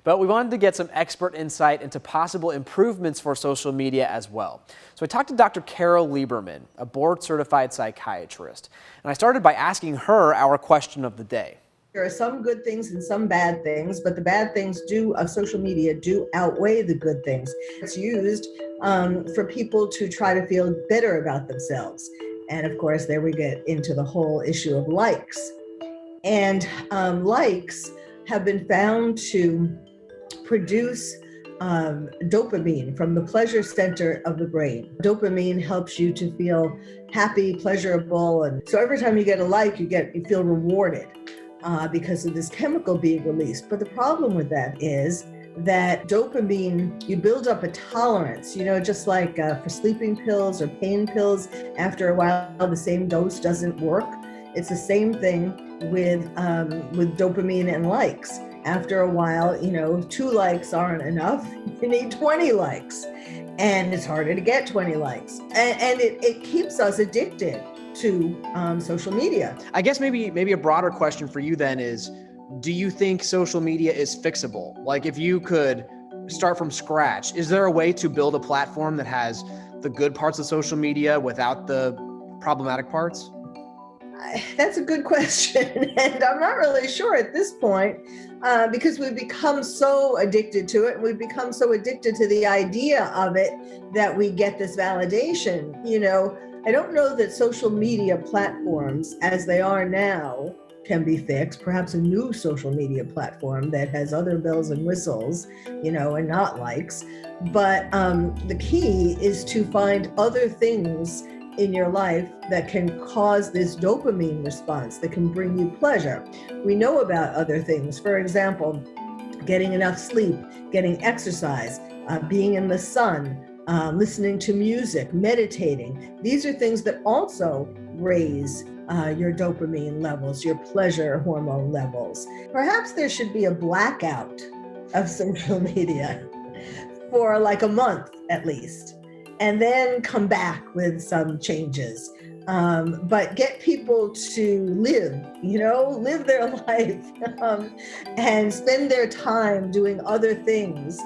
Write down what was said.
but we wanted to get some expert insight into possible improvements for social media as well. So I talked to Dr. Carole Lieberman, a board-certified psychiatrist, and I started by asking her our question of the day. There are some good things and some bad things, but the bad things of social media do outweigh the good things. It's used for people to try to feel better about themselves. And of course, there we get into the whole issue of likes. And likes have been found to produce dopamine from the pleasure center of the brain. Dopamine helps you to feel happy, pleasurable. And so every time you get a like, you feel rewarded. Because of this chemical being released. But the problem with that is that dopamine, you build up a tolerance, just like for sleeping pills or pain pills, after a while, the same dose doesn't work. It's the same thing with dopamine and likes. After a while, 2 likes aren't enough. You need 20 likes. And it's harder to get 20 likes. And it keeps us addicted to social media. I guess maybe a broader question for you then is, do you think social media is fixable? Like if you could start from scratch, is there a way to build a platform that has the good parts of social media without the problematic parts? That's a good question. And I'm not really sure at this point because we've become so addicted to it. And we've become so addicted to the idea of it that we get this validation, I don't know that social media platforms as they are now can be fixed. Perhaps a new social media platform that has other bells and whistles, and not likes. But the key is to find other things in your life that can cause this dopamine response, that can bring you pleasure. We know about other things. For example, getting enough sleep, getting exercise, being in the sun, listening to music, meditating. These are things that also raise your dopamine levels, your pleasure hormone levels. Perhaps there should be a blackout of social media for like a month at least, and then come back with some changes. But get people to live their life and spend their time doing other things